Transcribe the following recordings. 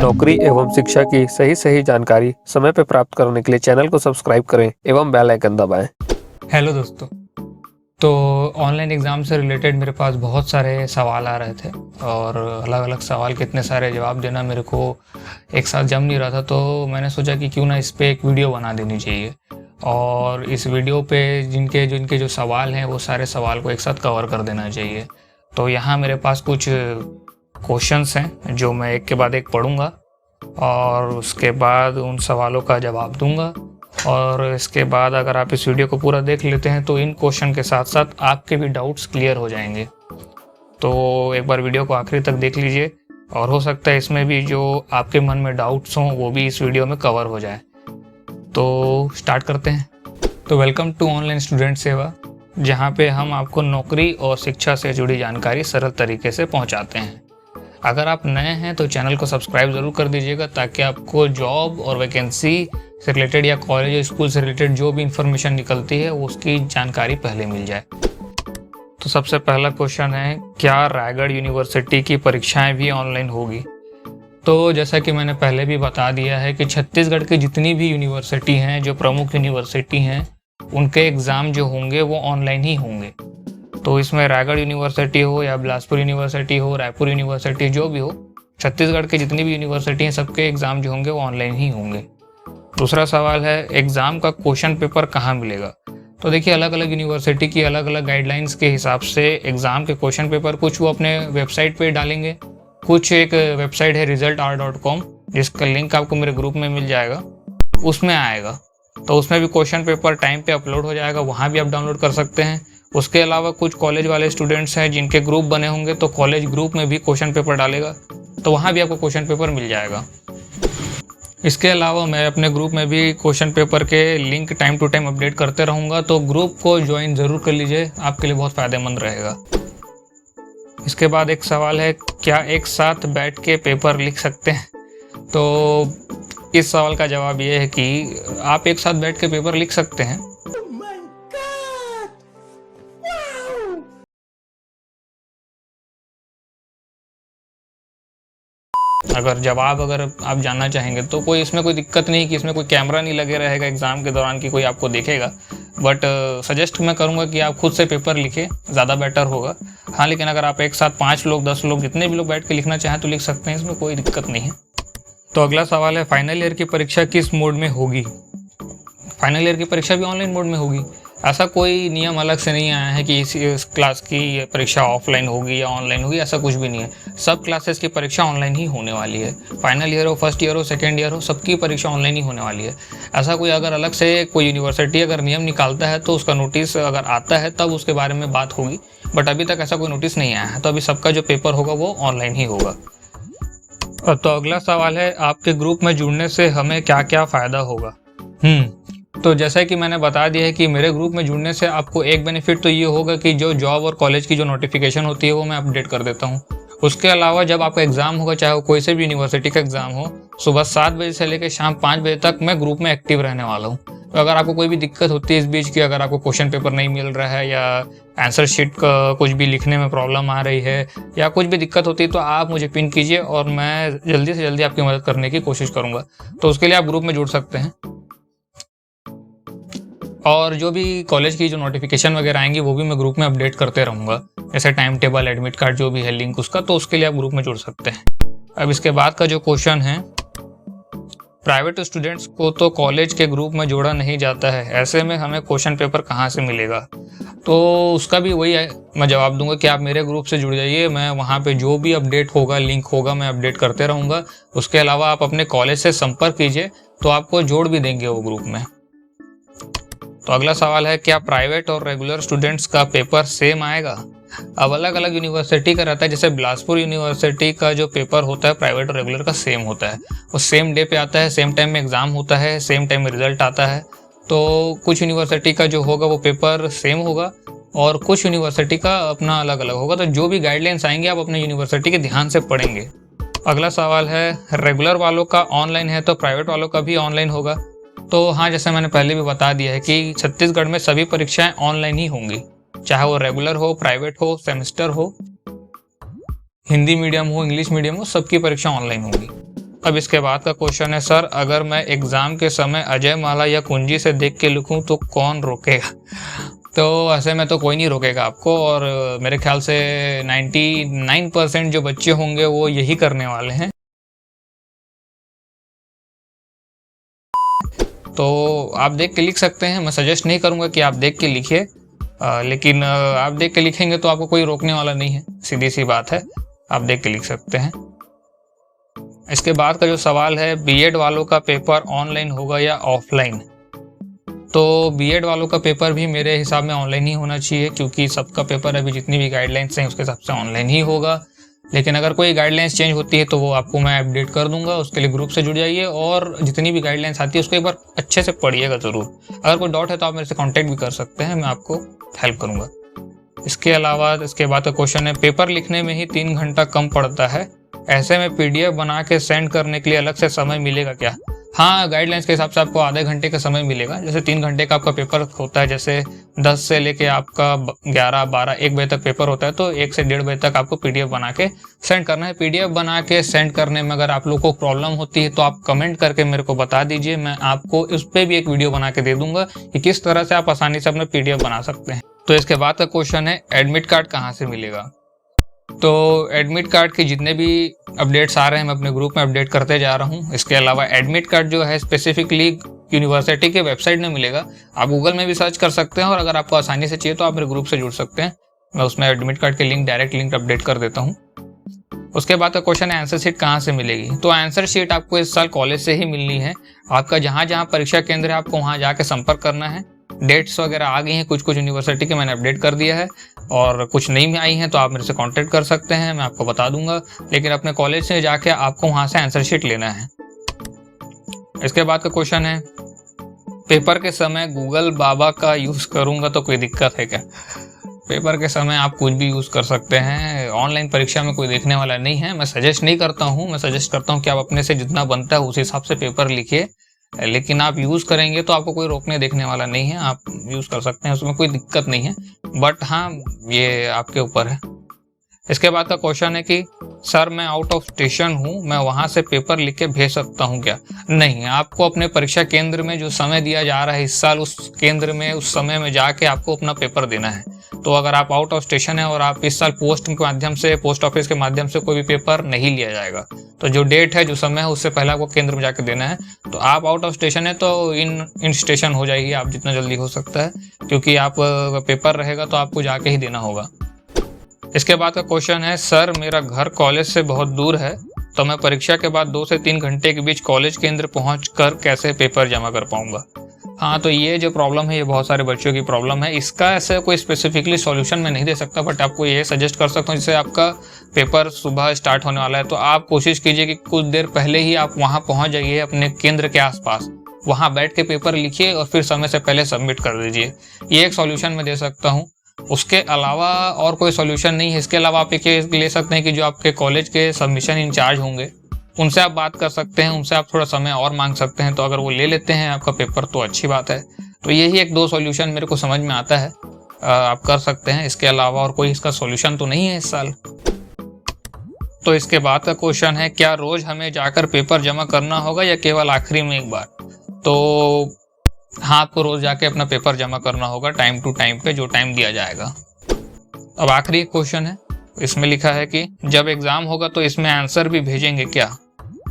नौकरी एवं शिक्षा की सही जानकारी समय पर प्राप्त करने के लिए चैनल को सब्सक्राइब करें एवं बेल आइकन दबाएं। हेलो दोस्तों। तो ऑनलाइन एग्ज़ाम से रिलेटेड मेरे पास बहुत सारे सवाल आ रहे थे और अलग अलग सवाल के इतने सारे जवाब देना मेरे को एक साथ जम नहीं रहा था, तो मैंने सोचा कि क्यों ना इस पे एक वीडियो बना देनी चाहिए और इस वीडियो पे जिनके जो सवाल हैं वो सारे सवाल को एक साथ कवर कर देना चाहिए। तो यहाँ मेरे पास कुछ क्वेश्चंस हैं जो मैं एक के बाद एक पढ़ूँगा और उसके बाद उन सवालों का जवाब दूंगा। और इसके बाद अगर आप इस वीडियो को पूरा देख लेते हैं तो इन क्वेश्चन के साथ साथ आपके भी डाउट्स क्लियर हो जाएंगे। तो एक बार वीडियो को आखिरी तक देख लीजिए और हो सकता है इसमें भी जो आपके मन में डाउट्स हों वो भी इस वीडियो में कवर हो जाए। तो स्टार्ट करते हैं। तो वेलकम टू ऑनलाइन स्टूडेंट सेवा, जहाँ पे हम आपको नौकरी और शिक्षा से जुड़ी जानकारी सरल तरीके से पहुँचाते हैं। अगर आप नए हैं तो चैनल को सब्सक्राइब ज़रूर कर दीजिएगा ताकि आपको जॉब और वैकेंसी से रिलेटेड या कॉलेज या स्कूल से रिलेटेड जो भी इंफॉर्मेशन निकलती है उसकी जानकारी पहले मिल जाए। तो सबसे पहला क्वेश्चन है, क्या रायगढ़ यूनिवर्सिटी की परीक्षाएं भी ऑनलाइन होगी? तो जैसा कि मैंने पहले भी बता दिया है कि छत्तीसगढ़ की जितनी भी यूनिवर्सिटी हैं, जो प्रमुख यूनिवर्सिटी हैं, उनके एग्ज़ाम जो होंगे वो ऑनलाइन ही होंगे। तो इसमें रायगढ़ यूनिवर्सिटी हो या बिलासपुर यूनिवर्सिटी हो, रायपुर यूनिवर्सिटी, जो भी हो, छत्तीसगढ़ की जितनी भी यूनिवर्सिटी हैं सबके एग्ज़ाम जो होंगे वो ऑनलाइन ही होंगे। दूसरा सवाल है, एग्ज़ाम का क्वेश्चन पेपर कहाँ मिलेगा? तो देखिए, अलग अलग यूनिवर्सिटी की अलग अलग गाइडलाइंस के हिसाब से एग्ज़ाम के क्वेश्चन पेपर कुछ वो अपने वेबसाइट पे डालेंगे, कुछ एक वेबसाइट है resultr.com जिसका लिंक आपको मेरे ग्रुप में मिल जाएगा, उसमें आएगा। तो उसमें भी क्वेश्चन पेपर टाइम पे अपलोड हो जाएगा, वहाँ भी आप डाउनलोड कर सकते हैं। उसके अलावा कुछ कॉलेज वाले स्टूडेंट्स हैं जिनके ग्रुप बने होंगे तो कॉलेज ग्रुप में भी क्वेश्चन पेपर डालेगा, तो वहाँ भी आपको क्वेश्चन पेपर मिल जाएगा। इसके अलावा मैं अपने ग्रुप में भी क्वेश्चन पेपर के link time to time update करते रहूँगा, तो ग्रुप को ज्वाइन ज़रूर कर लीजिए, आपके लिए बहुत फ़ायदेमंद रहेगा। इसके बाद एक सवाल है, क्या एक साथ बैठ के पेपर लिख सकते हैं? तो इस सवाल का जवाब ये है कि आप एक साथ बैठ के पेपर लिख सकते हैं। अगर आप जानना चाहेंगे तो इसमें कोई दिक्कत नहीं कि इसमें कोई कैमरा नहीं लगे रहेगा एग्ज़ाम के दौरान कि कोई आपको देखेगा, बट सजेस्ट मैं करूँगा कि आप खुद से पेपर लिखें, ज़्यादा बेटर होगा। हाँ, लेकिन अगर आप एक साथ 5 लोग 10 लोग जितने भी लोग बैठ के लिखना चाहें तो लिख सकते हैं, इसमें कोई दिक्कत नहीं है। तो अगला सवाल है, फाइनल ईयर की परीक्षा किस मोड में होगी? फाइनल ईयर की परीक्षा भी ऑनलाइन मोड में होगी। ऐसा कोई नियम अलग से नहीं आया है कि इस क्लास की परीक्षा ऑफलाइन होगी या ऑनलाइन होगी, ऐसा कुछ भी नहीं है। सब क्लासेस की परीक्षा ऑनलाइन ही होने वाली है। फाइनल ईयर हो, फर्स्ट ईयर हो, सेकेंड ईयर हो, सबकी परीक्षा ऑनलाइन ही होने वाली है। ऐसा कोई अगर अलग से कोई यूनिवर्सिटी अगर नियम निकालता है तो उसका नोटिस अगर आता है तब उसके बारे में बात होगी, बट अभी तक ऐसा कोई नोटिस नहीं आया है। तो अभी सबका जो पेपर होगा वो ऑनलाइन ही होगा। तो अगला सवाल है, आपके ग्रुप में जुड़ने से हमें क्या क्या फ़ायदा होगा? तो जैसा कि मैंने बता दिया है कि मेरे ग्रुप में जुड़ने से आपको एक बेनिफिट तो ये होगा कि जो जॉब और कॉलेज की जो नोटिफिकेशन होती है वो मैं अपडेट कर देता हूँ। उसके अलावा जब आपका एग्ज़ाम होगा, चाहे वो कोई से भी यूनिवर्सिटी का एग्ज़ाम हो, सुबह 7 बजे से लेकर शाम 5 बजे तक मैं ग्रुप में एक्टिव रहने वाला हूँ। तो अगर आपको कोई भी दिक्कत होती है इस बीच की, अगर आपको क्वेश्चन पेपर नहीं मिल रहा है या आंसर शीट का कुछ भी लिखने में प्रॉब्लम आ रही है या कुछ भी दिक्कत होती है, तो आप मुझे पिन कीजिए और मैं जल्दी से जल्दी आपकी मदद करने की कोशिश करूँगा। तो उसके लिए आप ग्रुप में जुड़ सकते हैं। और जो भी कॉलेज की जो नोटिफिकेशन वगैरह आएंगी वो भी मैं ग्रुप में अपडेट करते रहूँगा, जैसे टाइम टेबल, एडमिट कार्ड, जो भी है लिंक उसका, तो उसके लिए आप ग्रुप में जुड़ सकते हैं। अब इसके बाद का जो क्वेश्चन है, प्राइवेट स्टूडेंट्स को तो कॉलेज के ग्रुप में जोड़ा नहीं जाता है, ऐसे में हमें क्वेश्चन पेपर कहाँ से मिलेगा? तो उसका भी वही है, मैं जवाब दूंगा कि आप मेरे ग्रुप से जुड़ जाइए, मैं वहाँ पे जो भी अपडेट होगा, लिंक होगा, मैं अपडेट करते रहूँगा। उसके अलावा आप अपने कॉलेज से संपर्क कीजिए तो आपको जोड़ भी देंगे वो ग्रुप में। तो अगला सवाल है, क्या प्राइवेट और रेगुलर स्टूडेंट्स का पेपर सेम आएगा? अब अलग अलग यूनिवर्सिटी का रहता है, जैसे बिलासपुर यूनिवर्सिटी का जो पेपर होता है प्राइवेट और रेगुलर का सेम होता है, वो सेम डे पे आता है, सेम टाइम में एग्ज़ाम होता है, सेम टाइम में रिजल्ट आता है। तो कुछ यूनिवर्सिटी का जो होगा वो पेपर सेम होगा और कुछ यूनिवर्सिटी का अपना अलग अलग होगा। तो जो भी गाइडलाइंस आएंगे आप अपने यूनिवर्सिटी के ध्यान से पढ़ेंगे। अगला सवाल है, रेगुलर वालों का ऑनलाइन है तो प्राइवेट वालों का भी ऑनलाइन होगा? तो हाँ, जैसे मैंने पहले भी बता दिया है कि छत्तीसगढ़ में सभी परीक्षाएं ऑनलाइन ही होंगी, चाहे वो रेगुलर हो, प्राइवेट हो, सेमेस्टर हो, हिंदी मीडियम हो, इंग्लिश मीडियम हो, सबकी परीक्षा ऑनलाइन होंगी। अब इसके बाद का क्वेश्चन है, सर अगर मैं एग्ज़ाम के समय अजय माला या कुंजी से देख के लिखूं तो कौन रोकेगा? तो ऐसे में तो कोई नहीं रोकेगा आपको, और मेरे ख्याल से 99% जो बच्चे होंगे वो यही करने वाले हैं। तो आप देख के लिख सकते हैं, मैं सजेस्ट नहीं करूँगा कि आप देख के लिखिए, लेकिन आप देख के लिखेंगे तो आपको कोई रोकने वाला नहीं है, सीधी सी बात है, आप देख के लिख सकते हैं। इसके बाद का जो सवाल है, बीएड वालों का पेपर ऑनलाइन होगा या ऑफलाइन? तो बीएड वालों का पेपर भी मेरे हिसाब में ऑनलाइन ही होना चाहिए, क्योंकि सबका पेपर अभी जितनी भी गाइडलाइंस हैं उसके हिसाब से ऑनलाइन ही होगा। लेकिन अगर कोई गाइडलाइंस चेंज होती है तो वो आपको मैं अपडेट कर दूंगा, उसके लिए ग्रुप से जुड़ जाइए और जितनी भी गाइडलाइंस आती है उसको एक बार अच्छे से पढ़िएगा ज़रूर। अगर कोई डाउट है तो आप मेरे से कॉन्टैक्ट भी कर सकते हैं, मैं आपको हेल्प करूँगा। इसके अलावा इसके बाद का क्वेश्चन है, पेपर लिखने में ही 3 घंटा कम पड़ता है, ऐसे में पीडीएफ बना के सेंड करने के लिए अलग से समय मिलेगा क्या? हाँ, गाइडलाइंस के हिसाब से आपको आधे घंटे का समय मिलेगा। जैसे 3 घंटे का आपका पेपर होता है, जैसे 10 से लेके आपका 11, 12, 1 बजे तक पेपर होता है, तो 1 से 1:30 बजे तक आपको पीडीएफ बना के सेंड करना है। पीडीएफ बना के सेंड करने में अगर आप लोगों को प्रॉब्लम होती है तो आप कमेंट करके मेरे को बता दीजिए, मैं आपको उस पर भी एक वीडियो बना के दे दूंगा कि किस तरह से आप आसानी से अपना पीडीएफ बना सकते हैं। तो इसके बाद का क्वेश्चन है, एडमिट कार्ड कहाँ से मिलेगा? तो एडमिट कार्ड के जितने भी अपडेट्स आ रहे हैं मैं अपने ग्रुप में अपडेट करते जा रहा हूँ। इसके अलावा एडमिट कार्ड जो है स्पेसिफिकली यूनिवर्सिटी के वेबसाइट में मिलेगा, आप गूगल में भी सर्च कर सकते हैं, और अगर आपको आसानी से चाहिए तो आप मेरे ग्रुप से जुड़ सकते हैं, मैं उसमें एडमिट कार्ड के लिंक डायरेक्ट लिंक अपडेट कर देता हूँ। उसके बाद का क्वेश्चन है, आंसर शीट कहाँ से मिलेगी? तो आंसर शीट आपको इस साल कॉलेज से ही मिलनी है। आपका जहाँ जहाँ परीक्षा केंद्र है आपको वहाँ जाके संपर्क करना है। डेट्स वगैरह आ गई हैं कुछ यूनिवर्सिटी के, मैंने अपडेट कर दिया है, और कुछ नई में आई हैं तो आप मेरे से कांटेक्ट कर सकते हैं, मैं आपको बता दूंगा। लेकिन अपने कॉलेज से जाके आपको वहाँ से आंसर शीट लेना है। इसके बाद का क्वेश्चन है, पेपर के समय गूगल बाबा का यूज़ करूँगा तो कोई दिक्कत है क्या? पेपर के समय आप कुछ भी यूज़ कर सकते हैं, ऑनलाइन परीक्षा में कोई देखने वाला नहीं है। मैं सजेस्ट नहीं करता हूँ, मैं सजेस्ट करता हूँ कि आप अपने से जितना बनता है उस हिसाब से पेपर लिखिए, लेकिन आप यूज़ करेंगे तो आपको कोई रोकने देखने वाला नहीं है, आप यूज़ कर सकते हैं, उसमें कोई दिक्कत नहीं है। बट हाँ, ये आपके ऊपर है। इसके बाद का क्वेश्चन है कि सर मैं आउट ऑफ स्टेशन हूँ, मैं वहाँ से पेपर लिख के भेज सकता हूँ क्या? नहीं, आपको अपने परीक्षा केंद्र में जो समय दिया जा रहा है इस साल, उस केंद्र में उस समय में जाके आपको अपना पेपर देना है। तो अगर आप आउट ऑफ स्टेशन है और आप इस साल पोस्ट के माध्यम से, पोस्ट ऑफिस के माध्यम से कोई भी पेपर नहीं लिया जाएगा, तो जो डेट है, जो समय है, उससे पहले आपको केंद्र में जाके देना है। तो आप आउट ऑफ स्टेशन है तो इन स्टेशन हो जाएगी आप जितना जल्दी हो सकता है, क्योंकि आप पेपर रहेगा तो आपको जाके ही देना होगा। इसके बाद का क्वेश्चन है, सर मेरा घर कॉलेज से बहुत दूर है, तो मैं परीक्षा के बाद 2 से 3 घंटे के बीच कॉलेज केंद्र पहुंचकर कैसे पेपर जमा कर पाऊंगा? हाँ, तो ये जो प्रॉब्लम है ये बहुत सारे बच्चों की प्रॉब्लम है। इसका ऐसे कोई स्पेसिफिकली सॉल्यूशन मैं नहीं दे सकता, बट आपको ये सजेस्ट कर सकता हूँ, जैसे आपका पेपर सुबह स्टार्ट होने वाला है तो आप कोशिश कीजिए कि कुछ देर पहले ही आप वहाँ पहुँच जाइए अपने केंद्र के आसपास, वहाँ बैठ के पेपर लिखिए और फिर समय से पहले सबमिट कर दीजिए। ये एक सॉल्यूशन मैं दे सकता हूँ, उसके अलावा और कोई सॉल्यूशन नहीं है। इसके अलावा आप एक ले सकते हैं कि जो आपके कॉलेज के सबमिशन इंचार्ज होंगे उनसे आप बात कर सकते हैं, उनसे आप थोड़ा समय और मांग सकते हैं, तो अगर वो ले लेते हैं आपका पेपर तो अच्छी बात है। तो यही 1-2 सॉल्यूशन मेरे को समझ में आता है, आप कर सकते हैं। इसके अलावा और कोई इसका सॉल्यूशन तो नहीं है इस साल। तो इसके बाद का क्वेश्चन है, क्या रोज हमें जाकर पेपर जमा करना होगा या केवल आखिरी में एक बार? तो हाँ, आपको रोज जाके अपना पेपर जमा करना होगा टाइम टू टाइम पे, जो टाइम दिया जाएगा। अब आखिरी क्वेश्चन है, इसमें लिखा है कि जब एग्जाम होगा तो इसमें आंसर भी भेजेंगे क्या?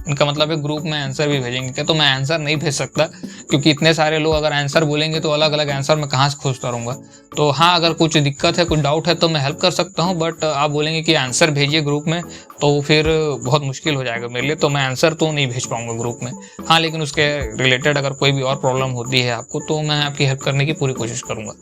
इनका मतलब है ग्रुप में आंसर भी भेजेंगे क्या? तो मैं आंसर नहीं भेज सकता, क्योंकि इतने सारे लोग अगर आंसर बोलेंगे तो अलग अलग आंसर मैं कहाँ से खोजता रहूँगा। तो हाँ, अगर कुछ दिक्कत है, कुछ डाउट है तो मैं हेल्प कर सकता हूँ, बट आप बोलेंगे कि आंसर भेजिए ग्रुप में तो फिर बहुत मुश्किल हो जाएगा मेरे लिए, तो मैं आंसर तो नहीं भेज पाऊँगा ग्रुप में। हाँ, लेकिन उसके रिलेटेड अगर कोई भी और प्रॉब्लम होती है आपको तो मैं आपकी हेल्प करने की पूरी कोशिश करूँगा।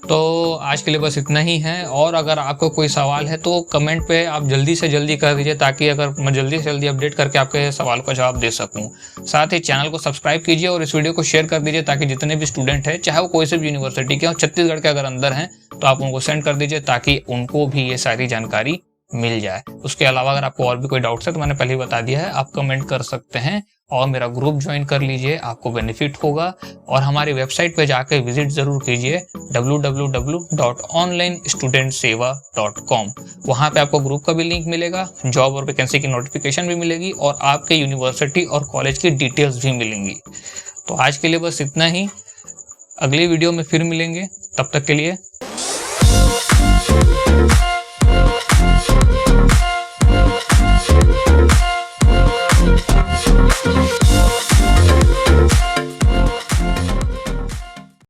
तो आज के लिए बस इतना ही है, और अगर आपको कोई सवाल है तो कमेंट पे आप जल्दी से जल्दी कर दीजिए, ताकि अगर मैं जल्दी से जल्दी अपडेट करके आपके सवाल का जवाब दे सकूं। साथ ही चैनल को सब्सक्राइब कीजिए और इस वीडियो को शेयर कर दीजिए, ताकि जितने भी स्टूडेंट हैं, चाहे वो कोई से भी यूनिवर्सिटी के और छत्तीसगढ़ के अगर अंदर हैं, तो आप उनको सेंड कर दीजिए, ताकि उनको भी ये सारी जानकारी मिल जाए। उसके अलावा अगर आपको और भी कोई डाउट्स है तो मैंने पहले ही बता दिया है, आप कमेंट कर सकते हैं और मेरा ग्रुप ज्वाइन कर लीजिए, आपको बेनिफिट होगा। और हमारी वेबसाइट पे जाकर विजिट जरूर कीजिए www.onlinestudentseva.com। वहाँ पे आपको ग्रुप का भी लिंक मिलेगा, जॉब और वैकेंसी की नोटिफिकेशन भी मिलेगी और आपके यूनिवर्सिटी और कॉलेज की डिटेल्स भी मिलेंगी। तो आज के लिए बस इतना ही, अगली वीडियो में फिर मिलेंगे, तब तक के लिए